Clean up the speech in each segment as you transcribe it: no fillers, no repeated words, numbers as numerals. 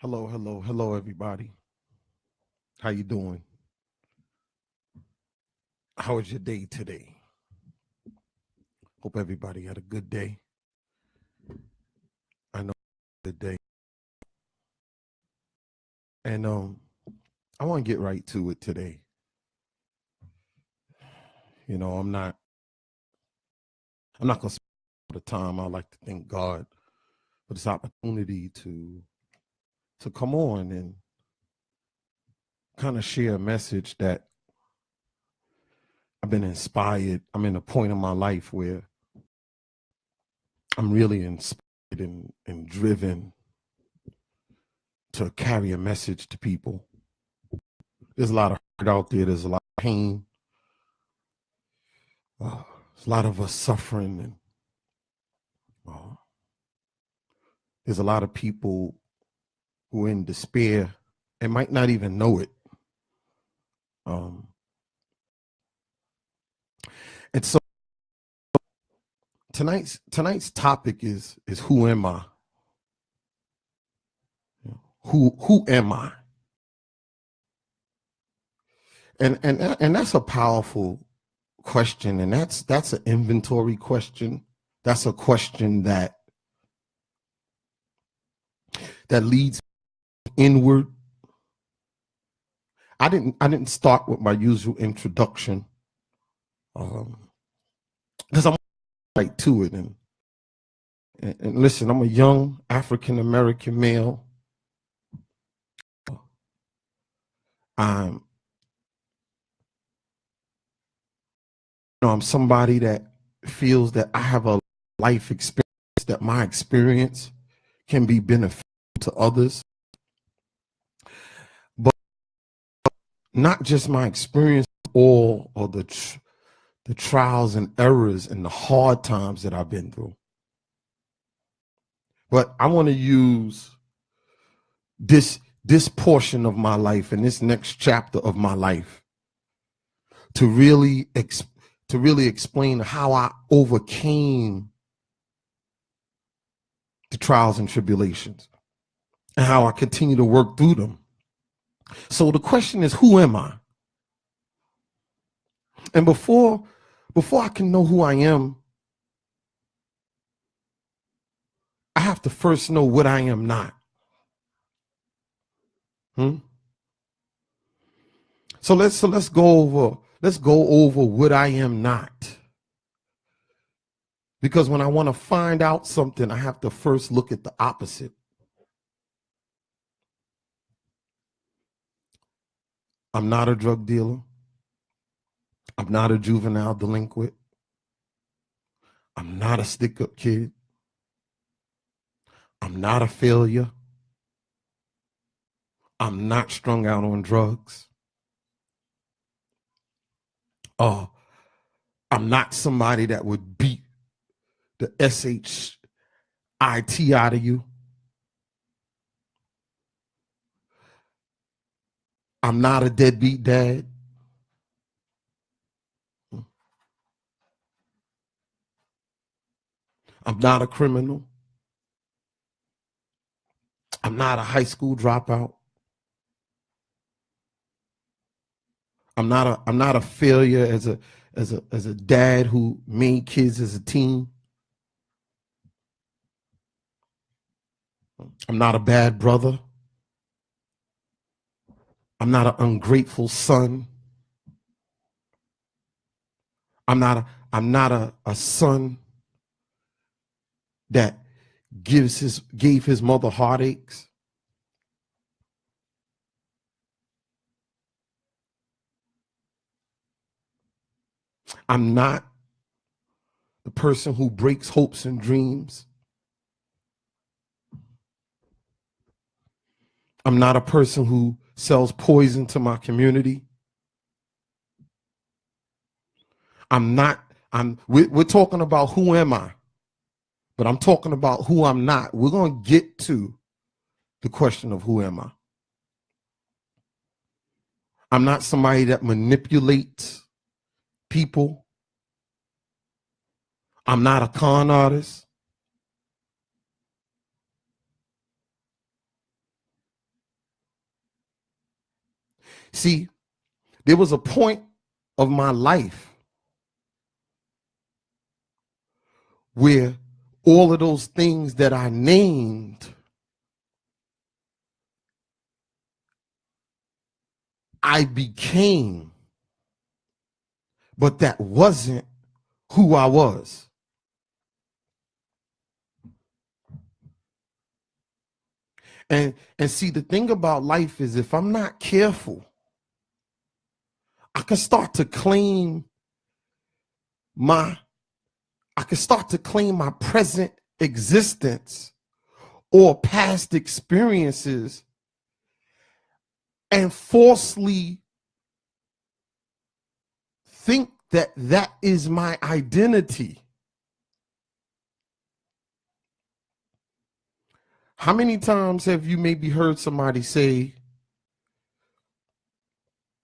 Hello, hello, hello, everybody. How you doing? How was your day today? Hope everybody had a good day. I know the day, and I want to get right to it today. I'm not gonna spend all the time. I like to thank God for this opportunity to come on and kind of share a message that I've been inspired. I'm in a point in my life where I'm really inspired and driven to carry a message to people. There's a lot of hurt out there. There's a lot of pain. There's a lot of us suffering, and uh, there's a lot of people who are in despair and might not even know it. Um, and so tonight's topic is who am I? Who am I? And that's a powerful question, and that's an inventory question. That's a question that leads inward. I didn't start with my usual introduction, because I'm right to it. And listen, I'm a young African American male. I'm I'm somebody that feels that I have a life experience, that my experience can be beneficial to others, but not just my experience, all of the trials and errors and the hard times that I've been through. But I want to use this portion of my life and this next chapter of my life to really explain how I overcame the trials and tribulations and how I continue to work through them. So the question is, who am I? And before I can know who I am, I have to first know what I am not. So let's go over what I am not. Because when I want to find out something, I have to first look at the opposite. I'm not a drug dealer. I'm not a juvenile delinquent. I'm not a stick-up kid. I'm not a failure. I'm not strung out on drugs. I'm not somebody that would beat the SHIT out of you. I'm not a deadbeat dad. I'm not a criminal. I'm not a high school dropout. I'm not a failure as a dad who made kids as a teen. I'm not a bad brother. I'm not an ungrateful son. I'm not a son that gave his mother heartaches. I'm not the person who breaks hopes and dreams. I'm not a person who sells poison to my community. We're talking about who am I, but I'm talking about who I'm not. We're going to get to the question of who am I. I'm not somebody that manipulates people. I'm not a con artist. See, there was a point of my life where all of those things that I named, I became, but that wasn't who I was. And see, the thing about life is if I'm not careful, I can start to claim my present existence or past experiences and falsely think that that is my identity. How many times have you maybe heard somebody say,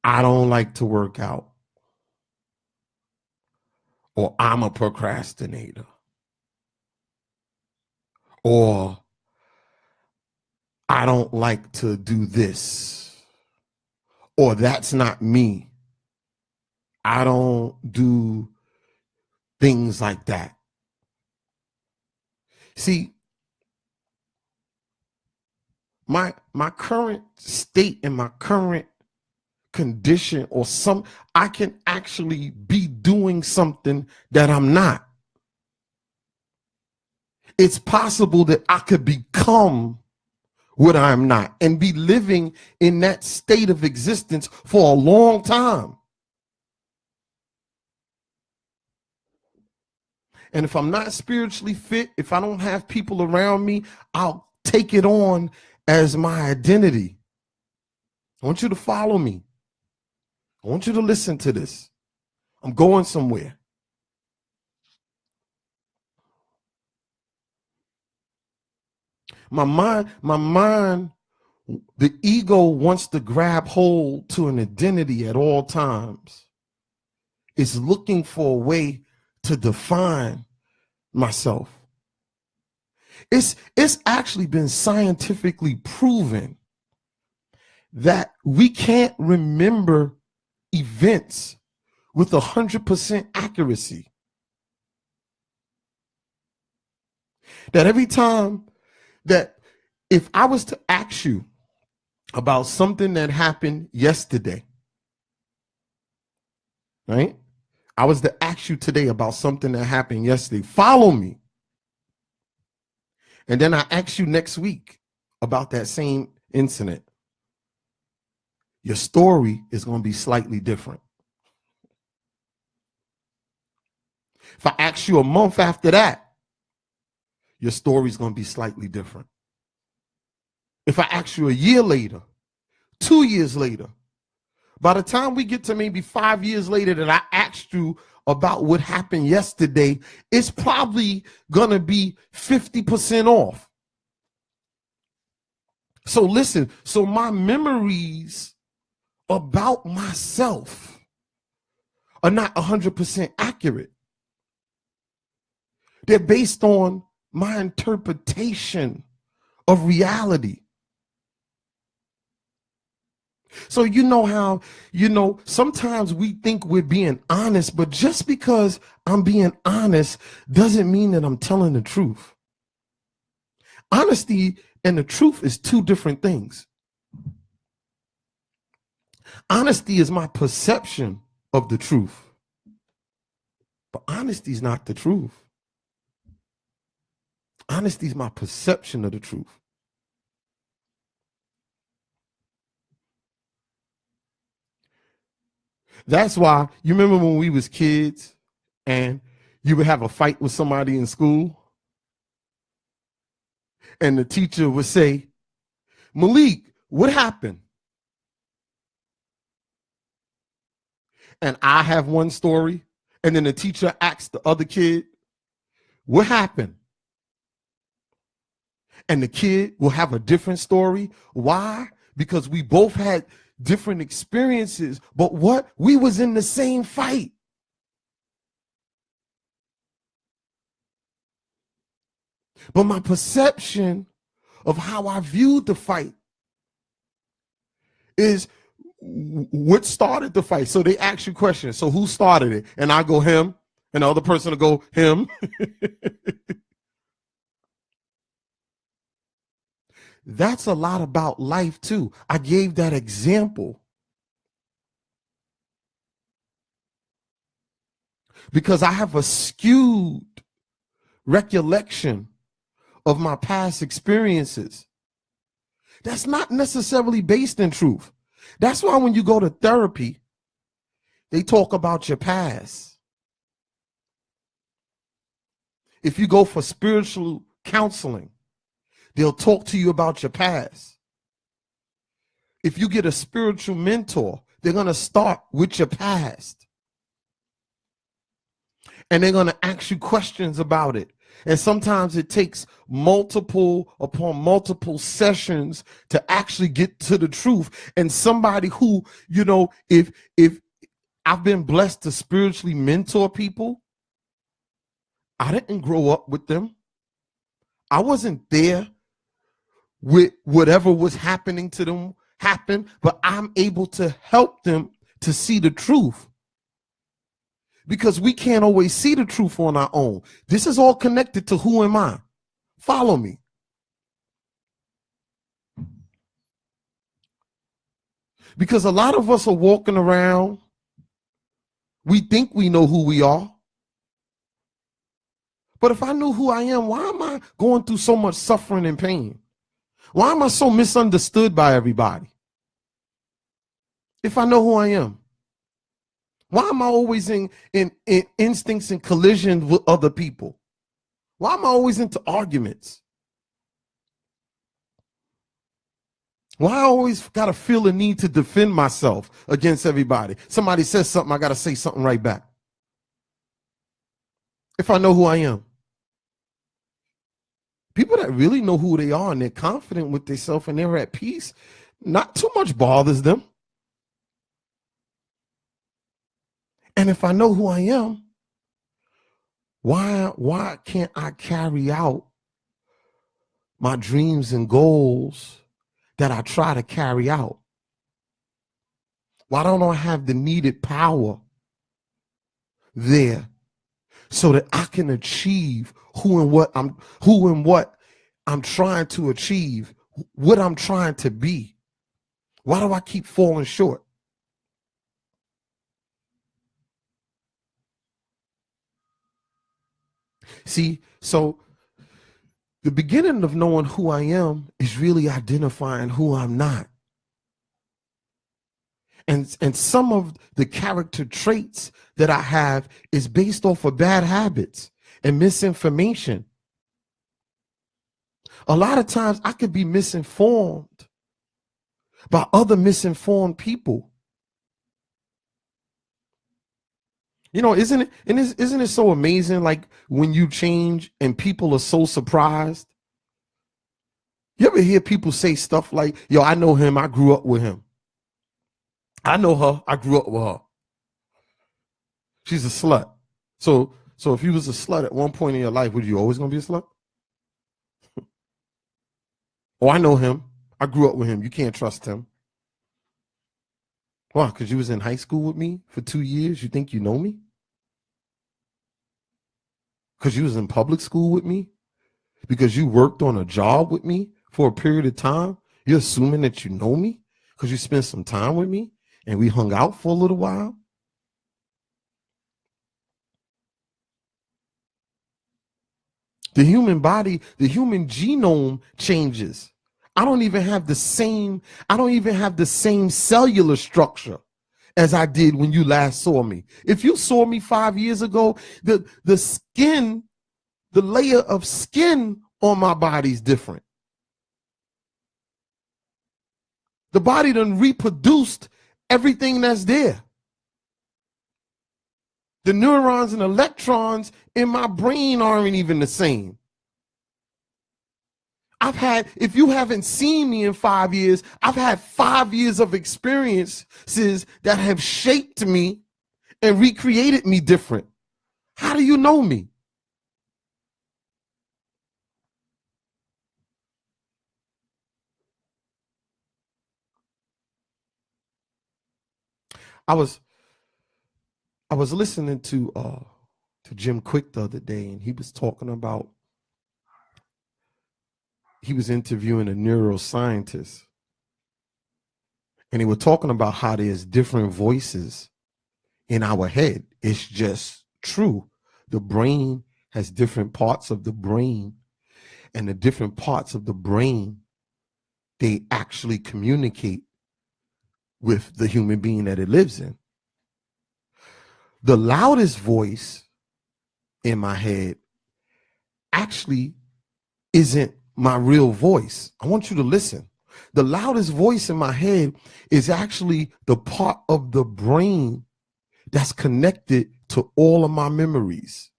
I don't like to work out, or I'm a procrastinator, or I don't like to do this, or that's not me. I don't do things like that. See, my current state and my current condition, or I can actually be doing something that I'm not. It's possible that I could become what I'm not and be living in that state of existence for a long time. And if I'm not spiritually fit, if I don't have people around me, I'll take it on as my identity. I want you to follow me. I want you to listen to this. I'm going somewhere. My mind, the ego wants to grab hold to an identity at all times. It's looking for a way to define myself. It's actually been scientifically proven that we can't remember events with 100% accuracy. That every time that if I was to ask you about something that happened yesterday, right? I was to ask you today about something that happened yesterday. Follow me. And then I ask you next week about that same incident. Your story is going to be slightly different. If I ask you a month after that, your story is going to be slightly different. If I ask you a year later, 2 years later, by the time we get to maybe 5 years later that I asked you about what happened yesterday, it's probably going to be 50% off. So listen, so my memories about myself are not 100% accurate. They're based on my interpretation of reality. So you know how, sometimes we think we're being honest, but just because I'm being honest doesn't mean that I'm telling the truth. Honesty and the truth is two different things. Honesty is my perception of the truth, but honesty is not the truth. Honesty is my perception of the truth. That's why, you remember when we was kids and you would have a fight with somebody in school and the teacher would say, Malik, what happened? And I have one story, and then the teacher asks the other kid, what happened? And the kid will have a different story. Why? Because we both had different experiences, but what? We was in the same fight. But my perception of how I viewed the fight is what started the fight? So they ask you questions. So who started it? And I go him, and the other person will go him. That's a lot about life too. I gave that example because I have a skewed recollection of my past experiences. That's not necessarily based in truth. That's why when you go to therapy, they talk about your past. If you go for spiritual counseling, they'll talk to you about your past. If you get a spiritual mentor, they're going to start with your past. And they're going to ask you questions about it. And sometimes it takes multiple upon multiple sessions to actually get to the truth. And somebody who, if I've been blessed to spiritually mentor people, I didn't grow up with them. I wasn't there with whatever was happening to them happen, but I'm able to help them to see the truth. Because we can't always see the truth on our own. This is all connected to who am I? Follow me. Because a lot of us are walking around, we think we know who we are. But if I knew who I am, why am I going through so much suffering and pain? Why am I so misunderstood by everybody? If I know who I am. Why am I always in instincts and collisions with other people? Why am I always into arguments? Why I always got to feel the need to defend myself against everybody? Somebody says something, I got to say something right back. If I know who I am. People that really know who they are and they're confident with themselves and they're at peace, not too much bothers them. And if I know who I am, why can't I carry out my dreams and goals that I try to carry out? Why don't I have the needed power there so that I can achieve who and what I'm trying to achieve, what I'm trying to be? Why do I keep falling short? See, so the beginning of knowing who I am is really identifying who I'm not. And some of the character traits that I have is based off of bad habits and misinformation. A lot of times I could be misinformed by other misinformed people. Isn't it so amazing, like when you change and people are so surprised? You ever hear people say stuff like, yo, I know him, I grew up with him. I know her, I grew up with her. She's a slut. So if you was a slut at one point in your life, would you always gonna be a slut? Oh, I know him. I grew up with him. You can't trust him. Why? Because you was in high school with me for 2 years. You think you know me? Because you was in public school with me? Because you worked on a job with me for a period of time? You're assuming that you know me? Because you spent some time with me and we hung out for a little while? The human body, the human genome changes. I don't even have the same cellular structure as I did when you last saw me. If you saw me 5 years ago, the skin, the layer of skin on my body is different. The body done reproduced everything that's there. The neurons and electrons in my brain aren't even the same. If you haven't seen me in 5 years, I've had 5 years of experiences that have shaped me and recreated me different. How do you know me? I was listening to Jim Quick the other day, and he was talking about, he was interviewing a neuroscientist, and he was talking about how there's different voices in our head. It's just true. The brain has different parts of the brain, and the different parts of the brain, they actually communicate with the human being that it lives in. The loudest voice in my head actually isn't my real voice. I want you to listen. The loudest voice in my head is actually the part of the brain that's connected to all of my memories.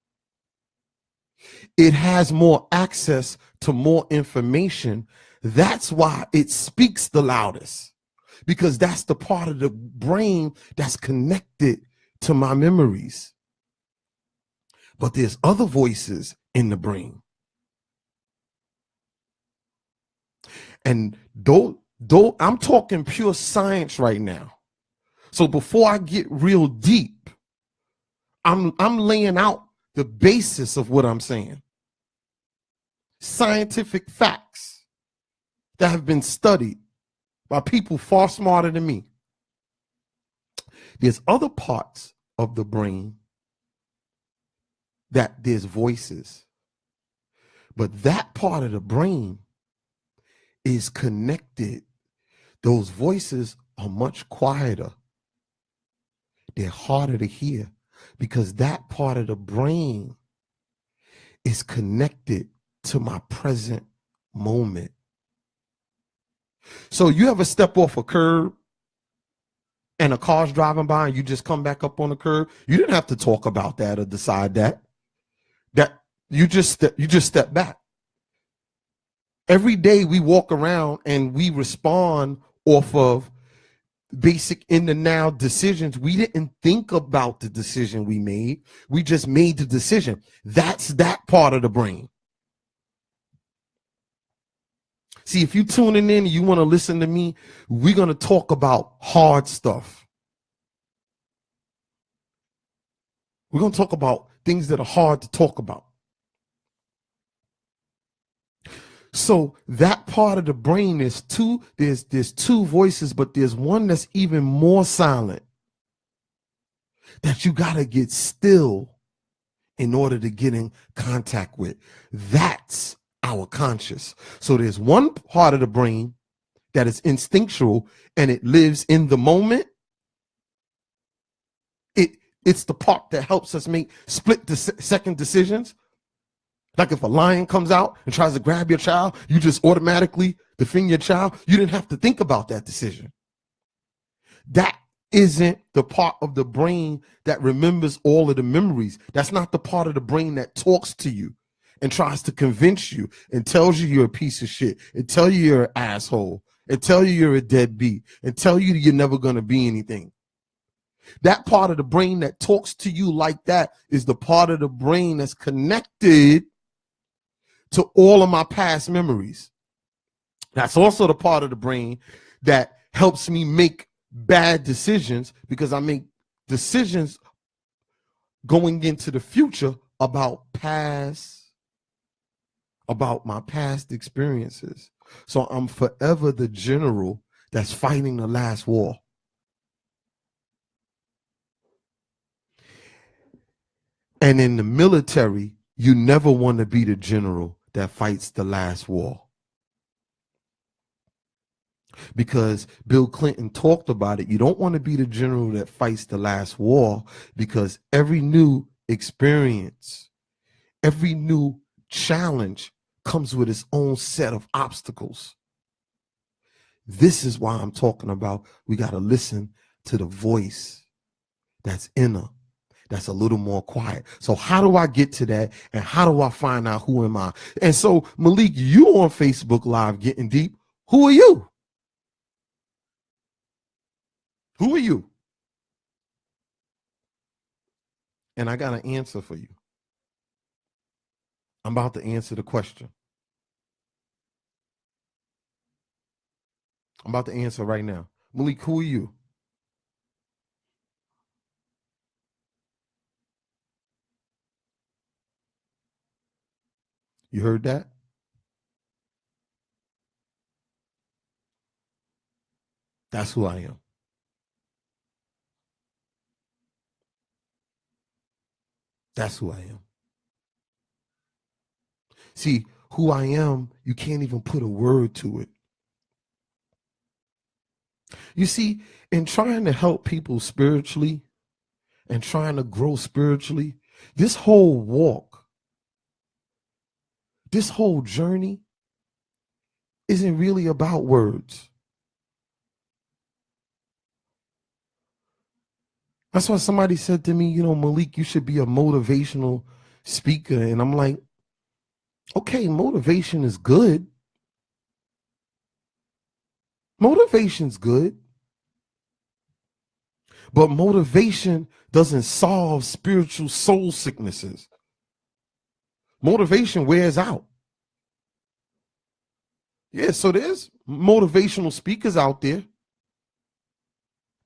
It has more access to more information. That's why it speaks the loudest, because that's the part of the brain that's connected to my memories. But there's other voices in the brain. And though I'm talking pure science right now. So before I get real deep, I'm laying out the basis of what I'm saying. Scientific facts that have been studied by people far smarter than me. There's other parts of the brain that there's voices, but that part of the brain is connected. Those voices are much quieter. They're harder to hear because that part of the brain is connected to my present moment. So you ever step off a curb and a car's driving by and you just come back up on the curb? You didn't have to talk about that or decide that. That you just step back. Every day we walk around and we respond off of basic in the now decisions. We didn't think about the decision we made. We just made the decision. That's that part of the brain. See, if you're tuning in and you want to listen to me, we're going to talk about hard stuff. We're going to talk about things that are hard to talk about. So that part of the brain is there's two voices, but there's one that's even more silent that you got to get still in order to get in contact with. That's our conscious. So there's one part of the brain that is instinctual and it lives in the moment. It's the part that helps us make split-second decisions. Like if a lion comes out and tries to grab your child, you just automatically defend your child. You didn't have to think about that decision. That isn't the part of the brain that remembers all of the memories. That's not the part of the brain that talks to you and tries to convince you and tells you you're a piece of shit and tell you you're an asshole and tell you you're a deadbeat and tell you you're never going to be anything. That part of the brain that talks to you like that is the part of the brain that's connected to all of my past memories. That's also the part of the brain that helps me make bad decisions, because I make decisions going into the future about my past experiences. So I'm forever the general that's fighting the last war. And in the military, you never want to be the general that fights the last war. Because Bill Clinton talked about it. You don't want to be the general that fights the last war, because every new experience, every new challenge comes with its own set of obstacles. This is why I'm talking about we got to listen to the voice that's inner, that's a little more quiet. So how do I get to that? And how do I find out who am I? And so, Malik, you on Facebook Live getting deep. Who are you? Who are you? And I got an answer for you. I'm about to answer the question. I'm about to answer right now. Malik, who are you? You heard that? That's who I am. That's who I am. See, who I am, you can't even put a word to it. You see, in trying to help people spiritually and trying to grow spiritually, this whole walk, this whole journey isn't really about words. That's why somebody said to me, Malik, you should be a motivational speaker. And I'm like, okay, motivation is good. Motivation's good. But motivation doesn't solve spiritual soul sicknesses. Motivation wears out. Yeah, so there's motivational speakers out there.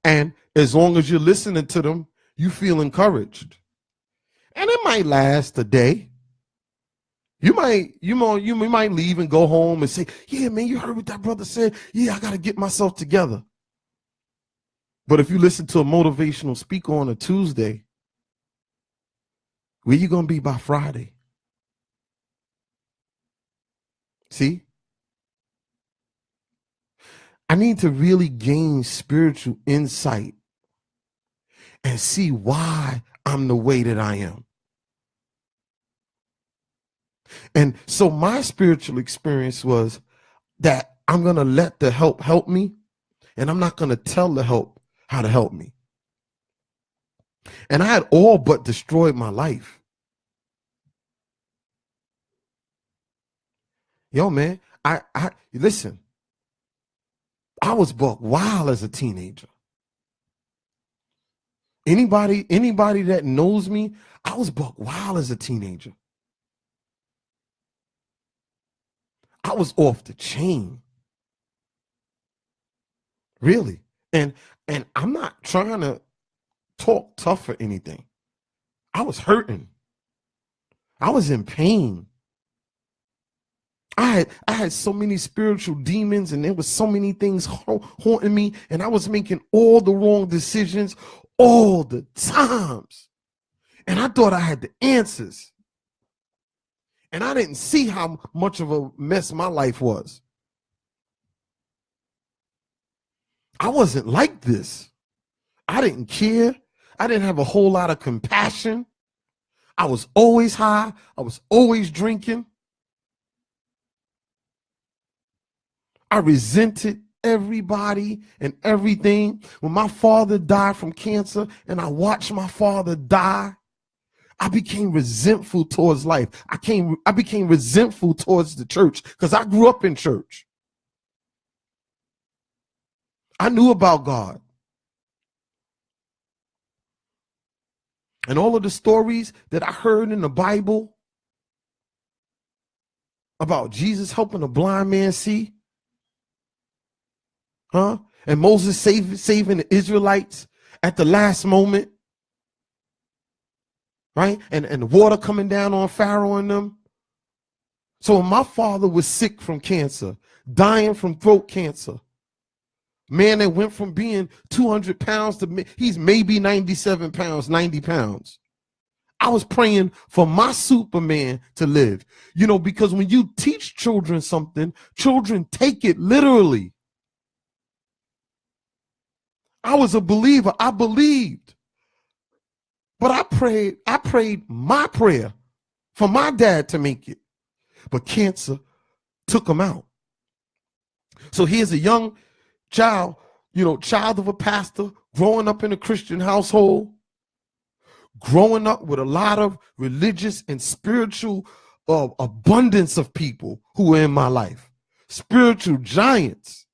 And as long as you're listening to them, you feel encouraged. And it might last a day. You might leave and go home and say, yeah, man, you heard what that brother said? Yeah, I got to get myself together. But if you listen to a motivational speaker on a Tuesday, where you going to be by Friday? See? I need to really gain spiritual insight and see why I'm the way that I am. And so my spiritual experience was that I'm going to let the help me, and I'm not going to tell the help how to help me. And I had all but destroyed my life. Yo, man, I listen, I was buck wild as a teenager. Anybody that knows me, I was buck wild as a teenager. I was off the chain. Really. And I'm not trying to talk tough or anything. I was hurting. I was in pain. I had so many spiritual demons, and there was so many things haunting me, and I was making all the wrong decisions all the times. And I thought I had the answers. And I didn't see how much of a mess my life was. I wasn't like this. I didn't care. I didn't have a whole lot of compassion. I was always high. I was always drinking. I resented everybody and everything. When my father died from cancer and I watched my father die, I became resentful towards life. I became resentful towards the church because I grew up in church. I knew about God. And all of the stories that I heard in the Bible about Jesus helping a blind man see, and Moses saving the Israelites at the last moment, right? And the water coming down on Pharaoh and them. So when my father was sick from cancer, dying from throat cancer, man that went from being 200 pounds to he's maybe 97 pounds, 90 pounds. I was praying for my Superman to live, because when you teach children something, children take it literally. I was a believer. I believed. But I prayed my prayer for my dad to make it. But cancer took him out. So here's a young child, child of a pastor, growing up in a Christian household, growing up with a lot of religious and spiritual abundance of people who were in my life, spiritual giants.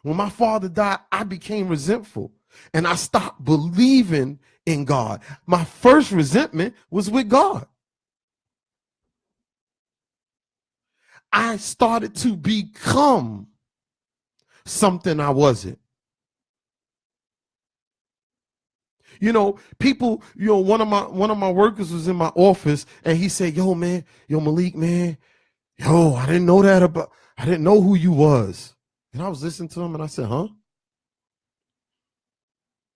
When my father died, I became resentful and I stopped believing in God. My first resentment was with God. I started to become something I wasn't. People, one of my workers was in my office and he said, yo, man, yo, Malik, man, yo, I didn't know who you was. And I was listening to him and I said, huh?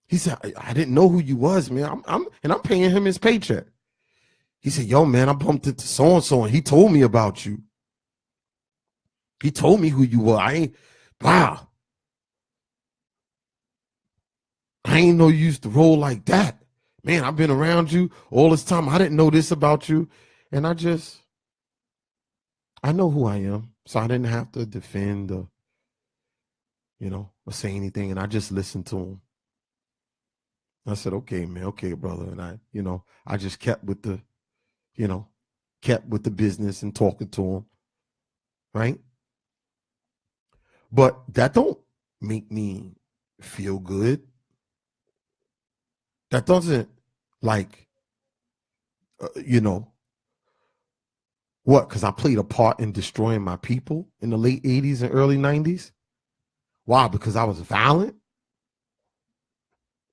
He said, I didn't know who you was, man. I'm paying him his paycheck. He said, yo, man, I bumped into so-and-so and he told me about you. He told me who you were. Wow. I ain't know you used to roll like that. Man, I've been around you all this time. I didn't know this about you. And I know who I am. So I didn't have to defend or say anything. And I just listened to him. I said, okay, man, okay, brother. And I just kept with the business and talking to him. Right. But that don't make me feel good. That doesn't what? Because I played a part in destroying my people in the late 80s and early 90s. Why? Because I was violent?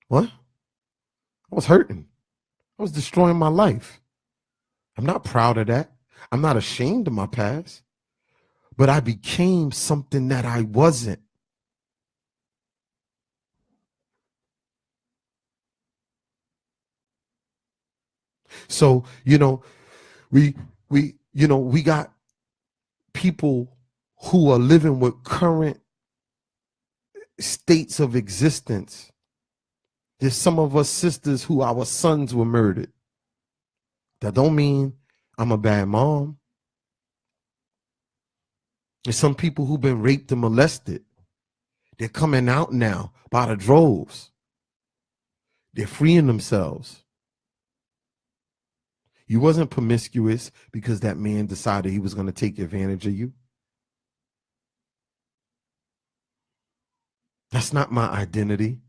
What? I was hurting. I was destroying my life. I'm not proud of that. I'm not ashamed of my past. But I became something that I wasn't. So, we got people who are living with current states of existence. There's some of us sisters who our sons were murdered. That don't mean I'm a bad mom. There's some people who've been raped and molested. They're coming out now by the droves. They're freeing themselves. You wasn't promiscuous because that man decided he was going to take advantage of you. That's not my identity.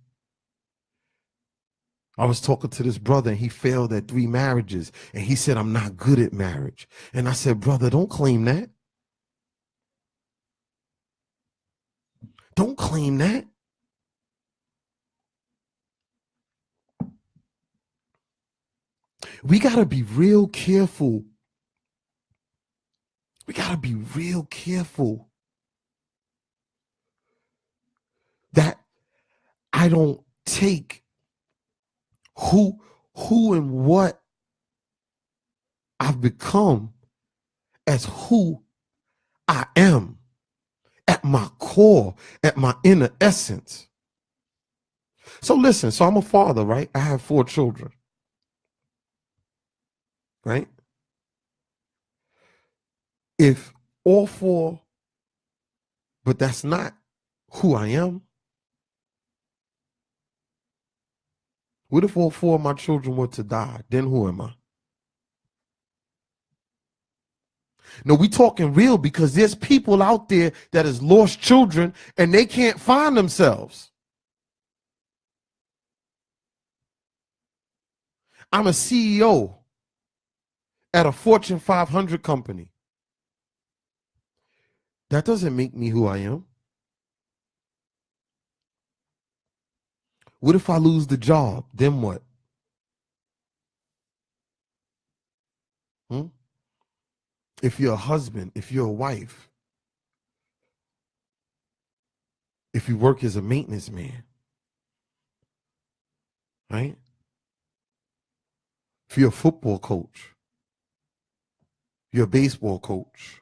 I was talking to this brother and he failed at 3 marriages and he said, I'm not good at marriage. And I said, brother, don't claim that. Don't claim that. We got to be real careful. We got to be real careful that I don't take who and what I've become as who I am at my core, at my inner essence. So listen, so I'm a father, right? I have 4 children, right? If all 4, but that's not who I am. What if all 4 of my children were to die? Then who am I? No, we talking real because there's people out there that has lost children and they can't find themselves. I'm a CEO at a Fortune 500 company. That doesn't make me who I am. What if I lose the job? Then what? If you're a husband, if you're a wife, if you work as a maintenance man, right? If you're a football coach, you're a baseball coach,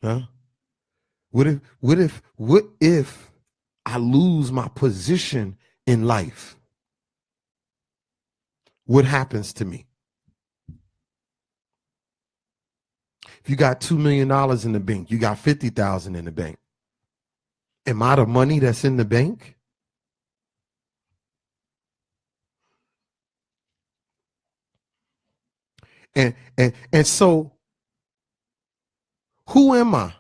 huh? What if I lose my position in life? What happens to me? If you got $2 million in the bank, you got 50,000 in the bank. Am I the money that's in the bank? And so who am I?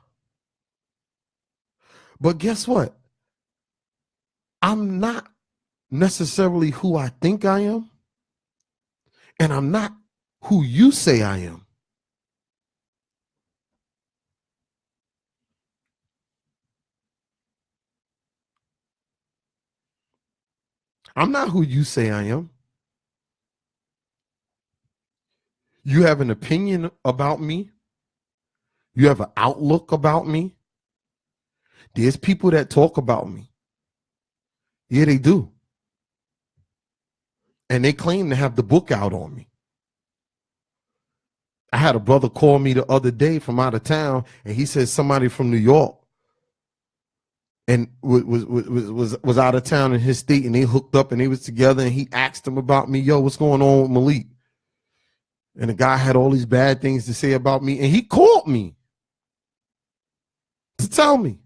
But guess what? I'm not necessarily who I think I am, and I'm not who you say I am. I'm not who you say I am. You have an opinion about me. You have an outlook about me. There's people that talk about me. Yeah, they do. And they claim to have the book out on me. I had a brother call me the other day from out of town, and he said somebody from New York and was out of town in his state, and they hooked up and they was together, and he asked him about me. Yo, what's going on with Malik? And the guy had all these bad things to say about me, and he called me to tell me.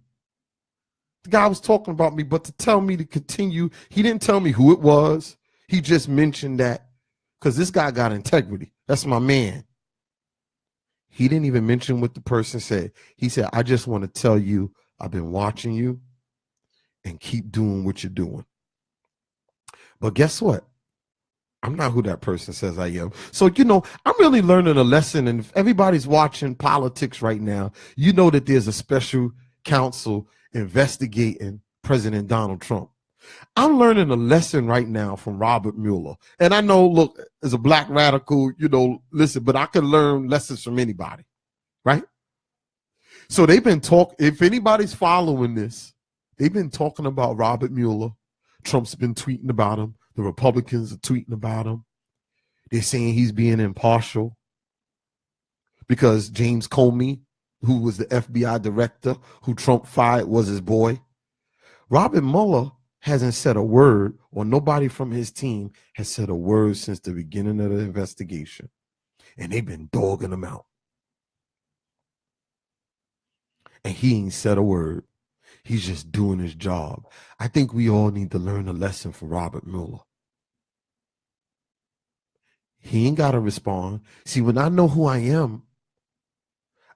The guy was talking about me, but to tell me to continue. He didn't tell me who it was. He just mentioned that because this guy got integrity. That's my man. He didn't even mention what the person said. He said, I just want to tell you, I've been watching you and keep doing what you're doing. But guess what? I'm not who that person says I am. So, I'm really learning a lesson. And if everybody's watching politics right now, you know that there's a special counsel investigating President Donald Trump. I'm learning a lesson right now from Robert Mueller. And I know, look, as a black radical, listen, but I can learn lessons from anybody, right? So they've been if anybody's following this, they've been talking about Robert Mueller. Trump's been tweeting about him. The Republicans are tweeting about him. They're saying he's being impartial because James Comey, who was the FBI director, who Trump fired, was his boy. Robert Mueller hasn't said a word, or nobody from his team has said a word since the beginning of the investigation. And they've been dogging him out. And he ain't said a word. He's just doing his job. I think we all need to learn a lesson from Robert Mueller. He ain't got to respond. See, when I know who I am,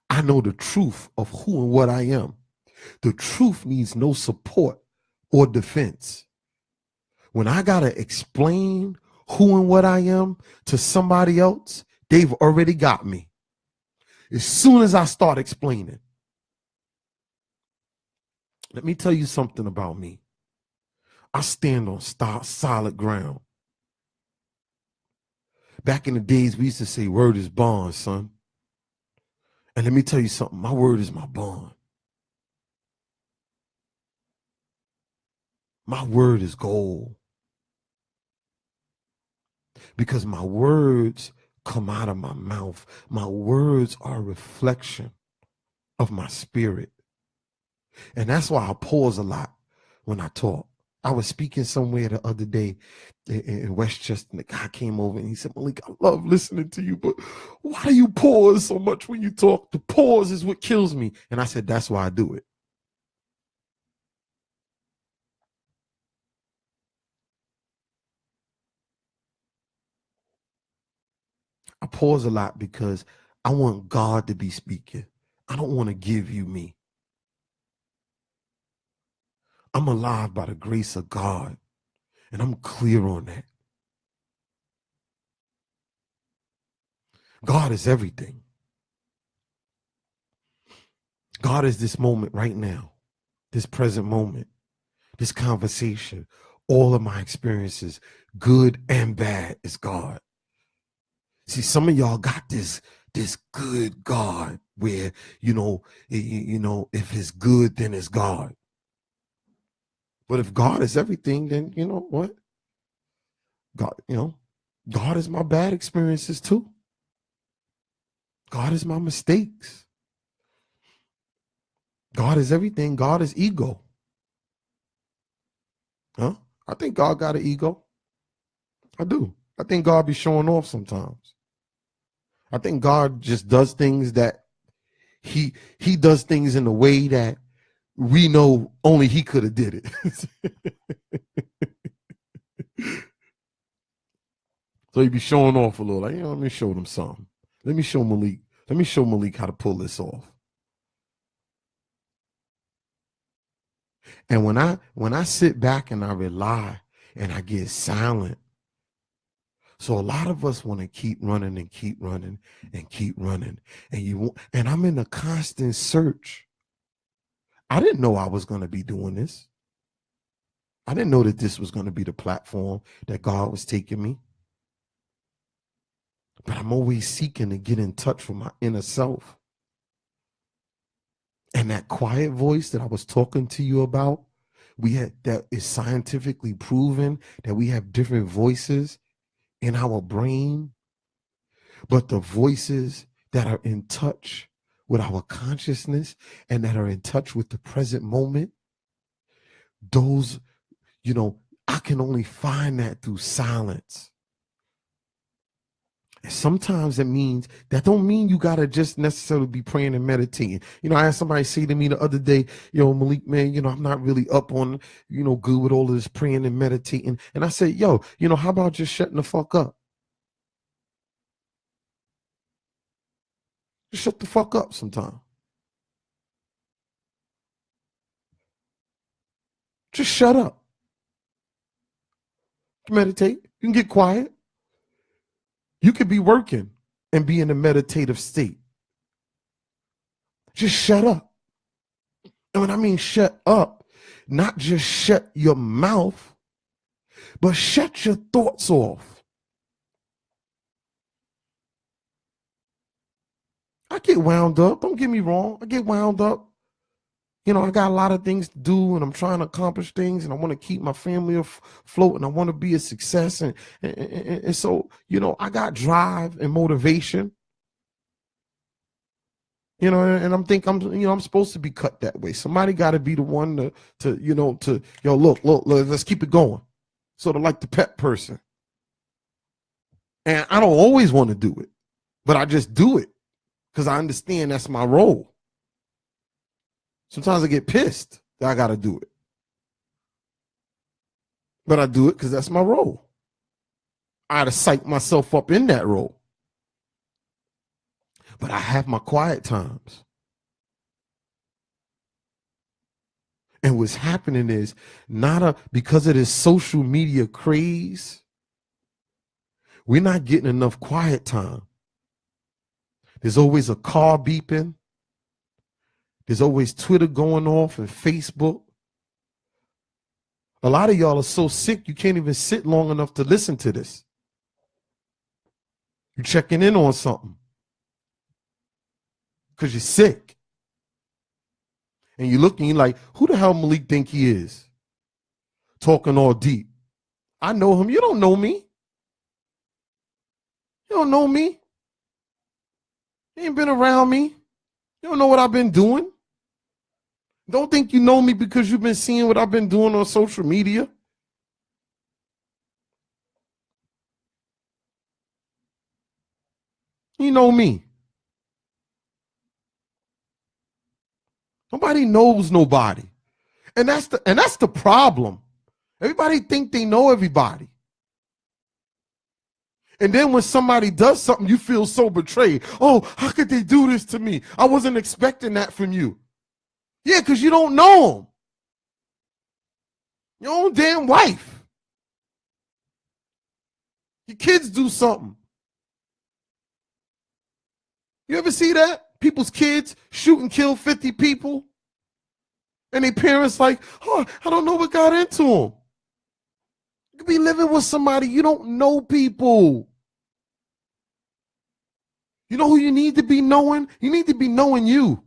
I know the truth of who and what I am. The truth needs no support or defense. When I got to explain who and what I am to somebody else, they've already got me. As soon as I start explaining. Let me tell you something about me. I stand on solid ground. Back in the days, we used to say word is bond, son. And let me tell you something. My word is my bond. My word is gold. Because my words come out of my mouth. My words are a reflection of my spirit. And that's why I pause a lot when I talk. I was speaking somewhere the other day in Westchester, and the guy came over and he said, Malik, I love listening to you, but why do you pause so much when you talk? The pause is what kills me. And I said, that's why I do it. I pause a lot because I want God to be speaking. I don't want to give you me. I'm alive by the grace of God, and I'm clear on that. God is everything. God is this moment right now, this present moment, this conversation, all of my experiences, good and bad, is God. See, some of y'all got this good God where, if it's good, then it's God. But if God is everything, then you know what? God is my bad experiences too. God is my mistakes. God is everything. God is ego. Huh? I think God got an ego. I do. I think God be showing off sometimes. I think God just does things that he does things in a way that we know only he could have did it. So he be showing off a little. Like, let me show them something. Let me show Malik how to pull this off. And when I sit back and I rely and I get silent, so a lot of us want to keep running and keep running and keep running. And I'm in a constant search. I didn't know I was going to be doing this. I didn't know that this was going to be the platform that God was taking me. But I'm always seeking to get in touch with my inner self. And that quiet voice that I was talking to you about, that is scientifically proven that we have different voices in our brain, but the voices that are in touch with our consciousness and that are in touch with the present moment, those, I can only find that through silence. And sometimes that don't mean you gotta just necessarily be praying and meditating. I had somebody say to me the other day, Malik, man, I'm not really up on, good with all of this praying and meditating. And I said, how about just shutting the fuck up? Just shut the fuck up sometime. Just shut up. Meditate. You can get quiet. You could be working and be in a meditative state. Just shut up. And when I mean shut up, not just shut your mouth, but shut your thoughts off. I get wound up. Don't get me wrong. I get wound up. I got a lot of things to do and I'm trying to accomplish things and I want to keep my family afloat and I want to be a success. And so, I got drive and motivation, and I'm supposed to be cut that way. Somebody got to be the one to look, let's keep it going. Sort of like the pet person. And I don't always want to do it, but I just do it because I understand that's my role. Sometimes I get pissed that I got to do it. But I do it because that's my role. I had to psych myself up in that role. But I have my quiet times. And what's happening is because of this social media craze, we're not getting enough quiet time. There's always a car beeping. There's always Twitter going off and Facebook. A lot of y'all are so sick, you can't even sit long enough to listen to this. You're checking in on something because you're sick. And you're looking, you're like, who the hell Malik think he is? Talking all deep. I know him. You don't know me. You don't know me. You ain't been around me. You don't know what I've been doing. Don't think you know me because you've been seeing what I've been doing on social media. You know me. Nobody knows nobody. And that's the problem. Everybody think they know everybody. And then when somebody does something, you feel so betrayed. Oh, how could they do this to me? I wasn't expecting that from you. Yeah, because you don't know them. Your own damn wife. Your kids do something. You ever see that? People's kids shoot and kill 50 people. And their parents like, oh, I don't know what got into them. You could be living with somebody, you don't know people. You know who you need to be knowing? You need to be knowing you.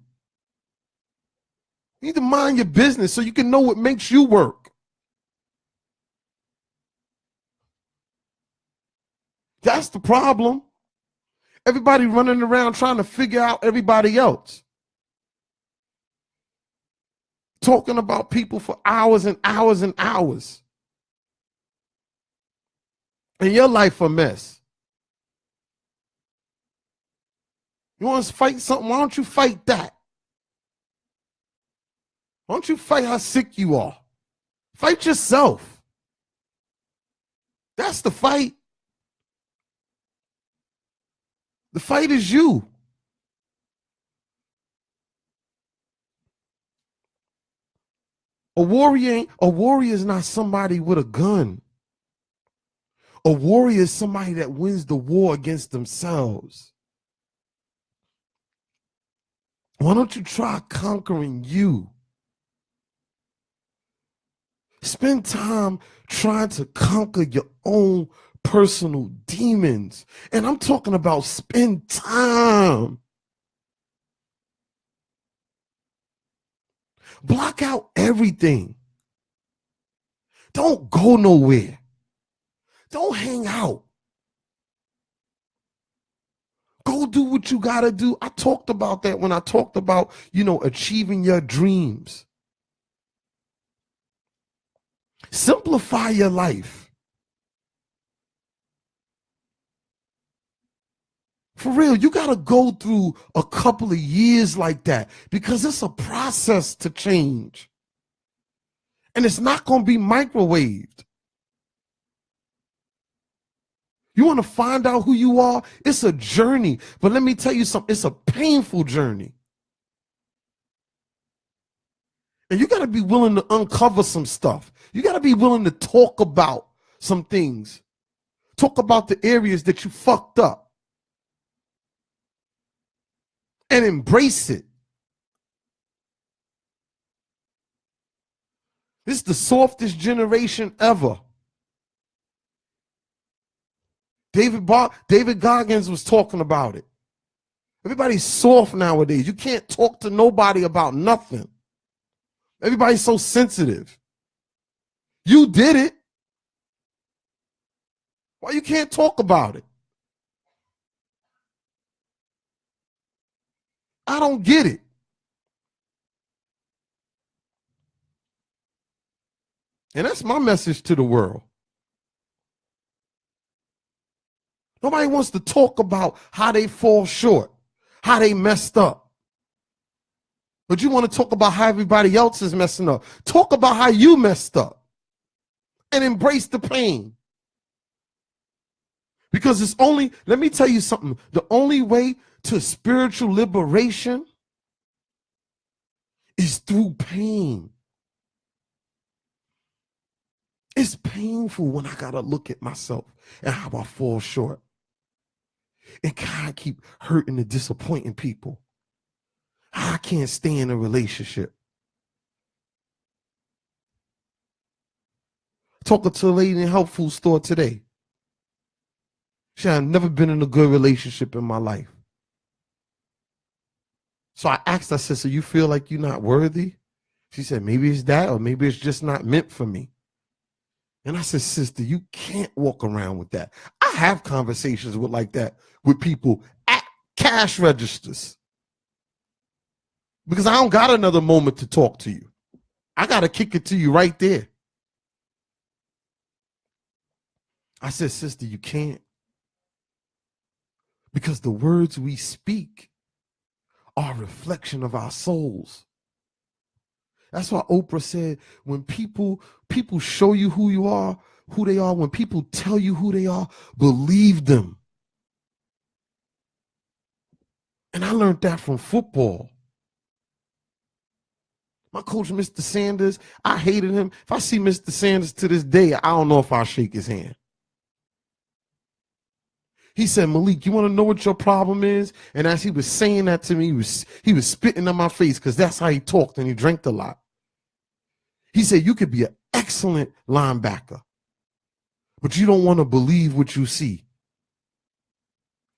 You need to mind your business so you can know what makes you work. That's the problem. Everybody running around trying to figure out everybody else. Talking about people for hours and hours and hours. And your life a mess. You want to fight something? Why don't you fight that? Why don't you fight how sick you are? Fight yourself. That's the fight. The fight is you. A warrior is not somebody with a gun. A warrior is somebody that wins the war against themselves. Why don't you try conquering you? Spend time trying to conquer your own personal demons. And I'm talking about spend time. Block out everything. Don't go nowhere. Don't hang out. Go do what you got to do. I talked about that when I talked about, achieving your dreams. Simplify your life. For real, you got to go through a couple of years like that because it's a process to change. And it's not going to be microwaved. You want to find out who you are? It's a journey. But let me tell you something. It's a painful journey. And you got to be willing to uncover some stuff. You got to be willing to talk about some things. Talk about the areas that you fucked up. And embrace it. This is the softest generation ever. David Goggins was talking about it. Everybody's soft nowadays. You can't talk to nobody about nothing. Everybody's so sensitive. You did it. Why you can't talk about it? I don't get it. And that's my message to the world. Nobody wants to talk about how they fall short, how they messed up. But you want to talk about how everybody else is messing up. Talk about how you messed up and embrace the pain. Because let me tell you something, the only way to spiritual liberation is through pain. It's painful when I got to look at myself and how I fall short. And God keep hurting and disappointing people. I can't stay in a relationship. Talking to a lady in the health food store today. She said, I've never been in a good relationship in my life. So I asked her, I said, so you feel like you're not worthy? She said, maybe it's that, or maybe it's just not meant for me. And I said, sister, you can't walk around with that. I have conversations with people at cash registers. Because I don't got another moment to talk to you. I got to kick it to you right there. I said, sister, you can't. Because the words we speak are a reflection of our souls. That's why Oprah said, when people show you who they are, when people tell you who they are, believe them. And I learned that from football. My coach, Mr. Sanders, I hated him. If I see Mr. Sanders to this day, I don't know if I'll shake his hand. He said, Malik, you want to know what your problem is? And as he was saying that to me, he was spitting in my face because that's how he talked and he drank a lot. He said, you could be an excellent linebacker, but you don't want to believe what you see.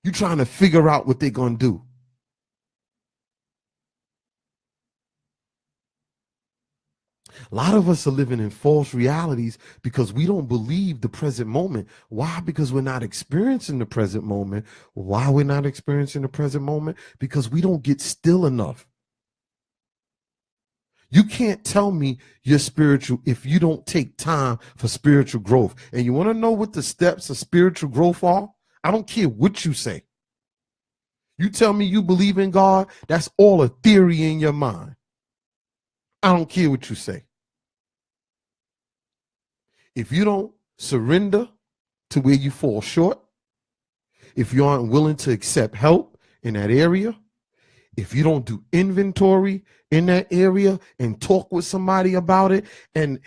You're trying to figure out what they're going to do. A lot of us are living in false realities because we don't believe the present moment. Why? Because we're not experiencing the present moment. Why we're not experiencing the present moment? Because we don't get still enough. You can't tell me you're spiritual if you don't take time for spiritual growth. And you want to know what the steps of spiritual growth are? I don't care what you say. You tell me you believe in God, that's all a theory in your mind. I don't care what you say. If you don't surrender to where you fall short, if you aren't willing to accept help in that area, if you don't do inventory in that area and talk with somebody about it and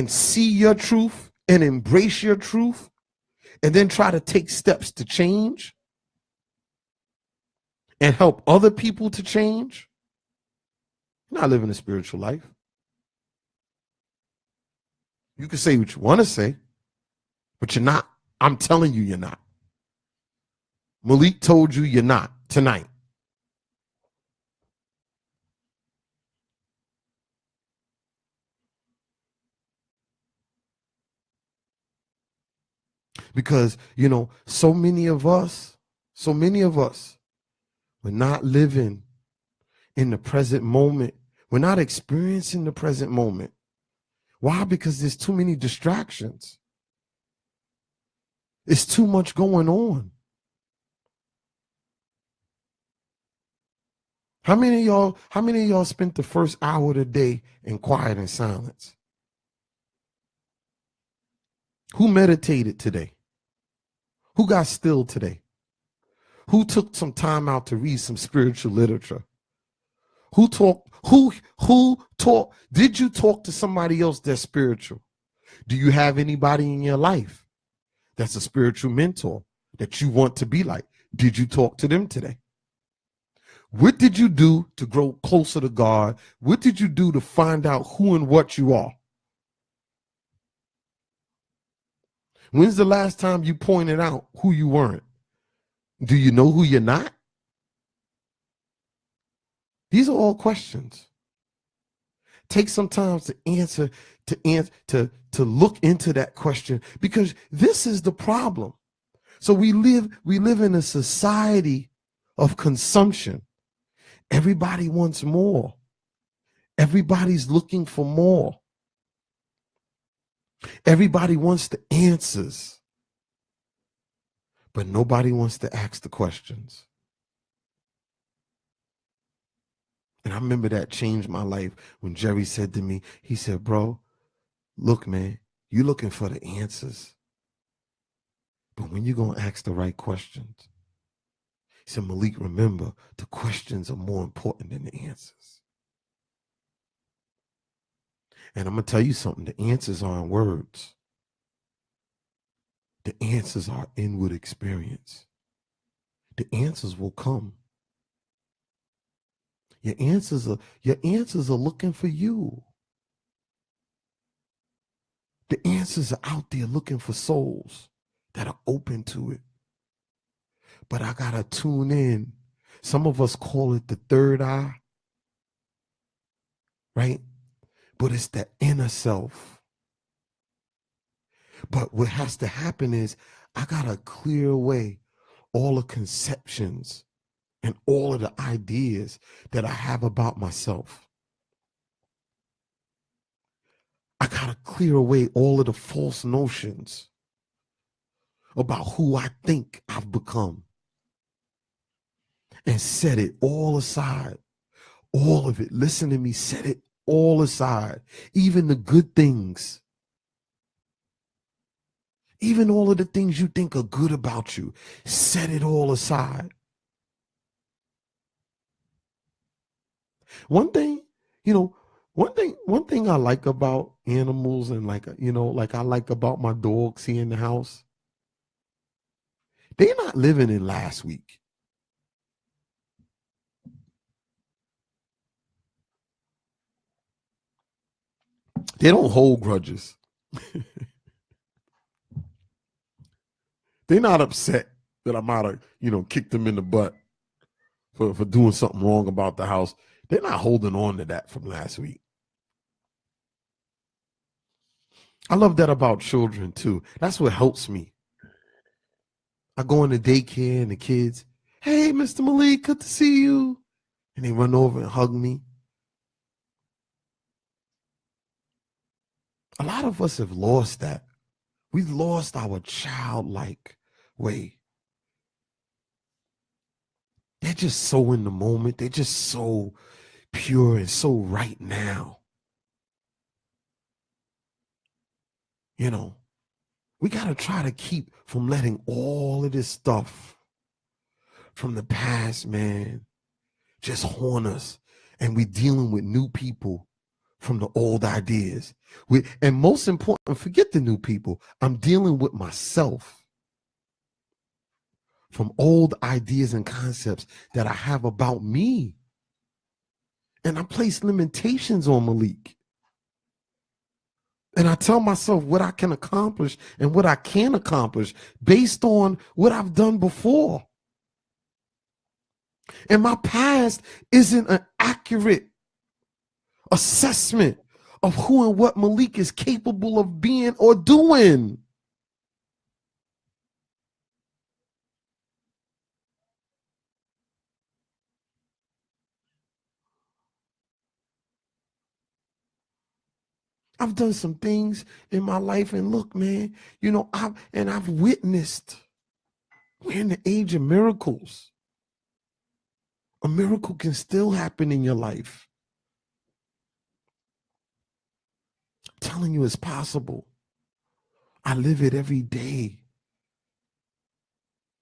see your truth and embrace your truth and then try to take steps to change and help other people to change, you're not living a spiritual life. You can say what you want to say, but you're not. I'm telling you, you're not. Malik told you you're not tonight. Because, so many of us, we're not living in the present moment. We're not experiencing the present moment. Why? Because there's too many distractions. It's too much going on. How many of y'all spent the first hour of the day in quiet and silence? Who meditated today? Who got still today? Who took some time out to read some spiritual literature? Who talked? Who talked? Did you talk to somebody else that's spiritual? Do you have anybody in your life that's a spiritual mentor that you want to be like? Did you talk to them today? What did you do to grow closer to God? What did you do to find out who and what you are? When's the last time you pointed out who you weren't? Do you know who you're not? These are all questions. Take some time to answer, to look into that question, because this is the problem. So we live in a society of consumption. Everybody wants more. Everybody's looking for more. Everybody wants the answers, but nobody wants to ask the questions. And I remember that changed my life when Jerry said to me, he said, bro, look, man, you're looking for the answers, but when you're going to ask the right questions? He said, Malik, remember, the questions are more important than the answers. And I'm going to tell you something. The answers aren't words. The answers are inward experience. The answers will come. Your answers are looking for you. The answers are out there looking for souls that are open to it. But I got to tune in. Some of us call it the third eye, right? But it's the inner self. But what has to happen is I got to clear away all the conceptions and all of the ideas that I have about myself. I got to clear away all of the false notions about who I think I've become and set it all aside. All of it. Listen to me. Set it all aside. Even the good things. Even all of the things you think are good about you. Set it all aside. One thing I like about animals, and like I like about my dogs here in the house, they're not living in last week. They don't hold grudges. They're not upset that I might have, kicked them in the butt for doing something wrong about the house. They're not holding on to that from last week. I love that about children too. That's what helps me. I go into daycare and the kids, hey, Mr. Malik, good to see you. And they run over and hug me. A lot of us have lost that. We've lost our childlike way. They're just so in the moment. They're just so pure and so right now. We got to try to keep from letting all of this stuff from the past, man, just haunt us. And we're dealing with new people from the old ideas. And most important, forget the new people. I'm dealing with myself from old ideas and concepts that I have about me. And I place limitations on Malik. And I tell myself what I can accomplish and what I can accomplish based on what I've done before. And my past isn't an accurate assessment of who and what Malik is capable of being or doing. I've done some things in my life, and look, man, you know, I've witnessed. We're in the age of miracles. A miracle can still happen in your life. I'm telling you, it's possible. I live it every day.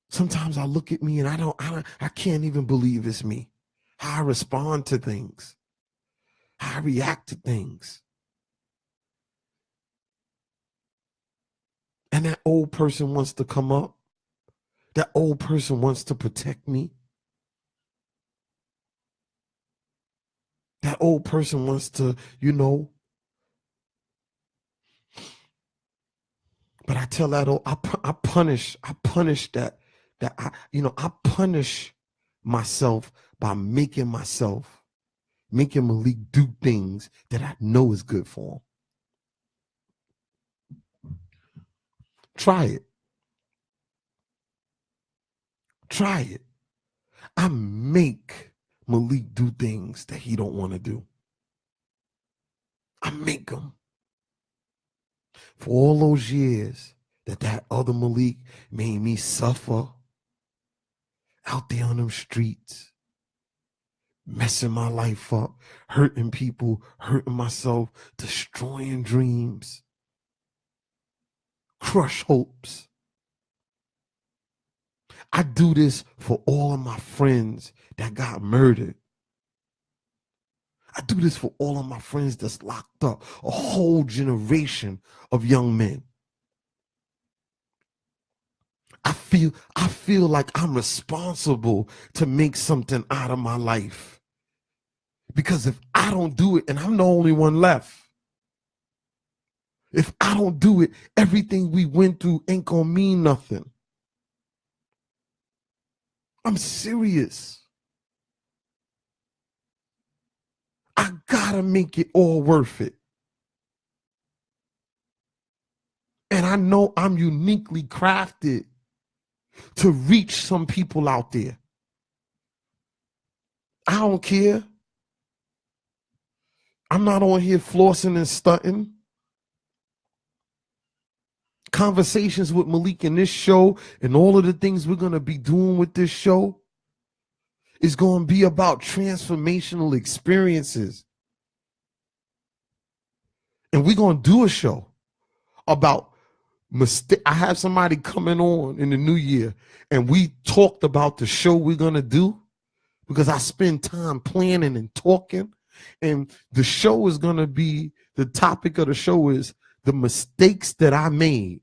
Sometimes I look at me and I can't even believe it's me. How I respond to things, how I react to things. And that old person wants to come up. That old person wants to protect me. That old person wants to, you know. But I tell that old, I punish that I punish myself by making Malik do things that I know is good for him. Try it. Try it. I make Malik do things that he don't want to do. I make him. For all those years that other Malik made me suffer out there on them streets, messing my life up, hurting people, hurting myself, destroying dreams, crush hopes. I do this for all of my friends that got murdered. I do this for all of my friends that's locked up, a whole generation of young men. I feel like I'm responsible to make something out of my life. Because if I don't do it, and I'm the only one left, if I don't do it, everything we went through ain't gonna mean nothing. I'm serious. I gotta make it all worth it. And I know I'm uniquely crafted to reach some people out there. I don't care. I'm not on here flossing and stunting. Conversations with Malik in this show and all of the things we're going to be doing with this show is going to be about transformational experiences. And we're going to do a show about mistake. I have somebody coming on in the new year, and we talked about the show we're going to do because I spend time planning and talking. And the show is going to be, the topic of the show is the mistakes that I made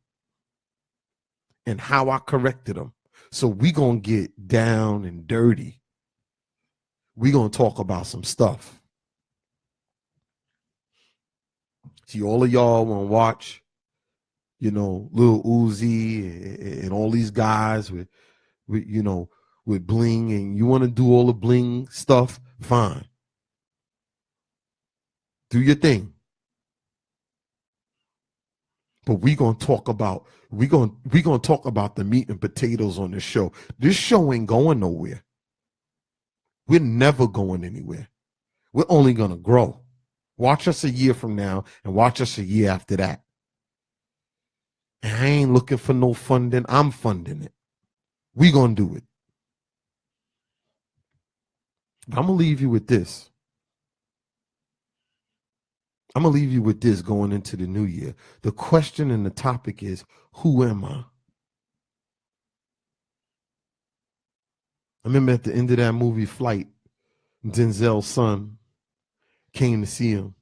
and how I corrected them. So we're going to get down and dirty. We're going to talk about some stuff. See, all of y'all want to watch, you know, Lil Uzi and all these guys with you know, with bling, and you want to do all the bling stuff, fine. Do your thing. But we're gonna talk about talk about the meat and potatoes on this show. This show ain't going nowhere. We're never going anywhere. We're only gonna grow. Watch us a year from now and watch us a year after that. And I ain't looking for no funding. I'm funding it. We gonna do it. I'm gonna leave you with this. I'm going to leave you with this going into the new year. The question and the topic is, who am I? I remember at the end of that movie, Flight, Denzel's son came to see him.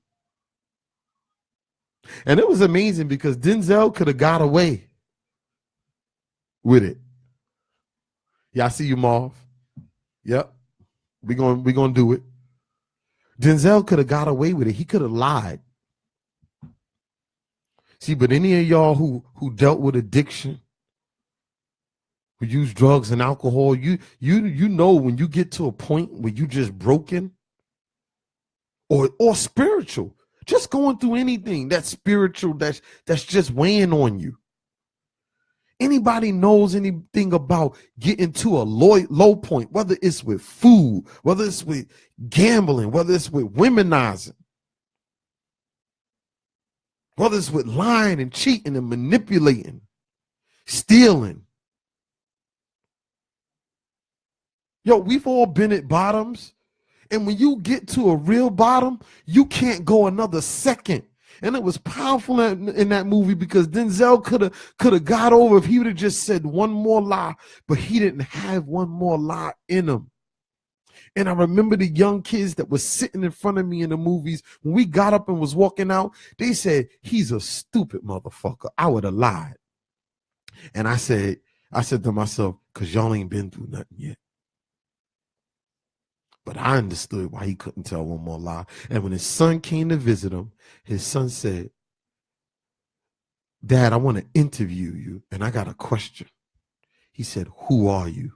And it was amazing because Denzel could have got away with it. Yeah, I see you, Marv. Yep. We're gonna do it. Denzel could have got away with it. He could have lied. See, but any of y'all who dealt with addiction, who use drugs and alcohol, you know when you get to a point where you just broken or spiritual, just going through anything that's spiritual, that's just weighing on you. Anybody knows anything about getting to a low point, whether it's with food, whether it's with gambling, whether it's with womenizing, whether it's with lying and cheating and manipulating, stealing. Yo, we've all been at bottoms. And when you get to a real bottom, you can't go another second. And it was powerful in that movie because Denzel could have got over if he would have just said one more lie, but he didn't have one more lie in him. And I remember the young kids that were sitting in front of me in the movies, when we got up and was walking out, they said, he's a stupid motherfucker. I would have lied. And I said to myself, because y'all ain't been through nothing yet. But I understood why he couldn't tell one more lie. And when his son came to visit him, his son said, Dad, I want to interview you, and I got a question. He said, who are you?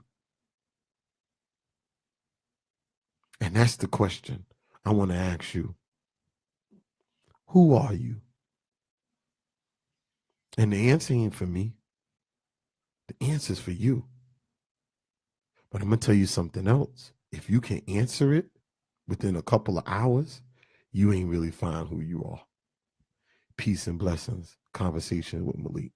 And that's the question I want to ask you. Who are you? And the answer ain't for me. The answer's for you. But I'm going to tell you something else. If you can answer it within a couple of hours, you ain't really find who you are. Peace and blessings. Conversation with Malik.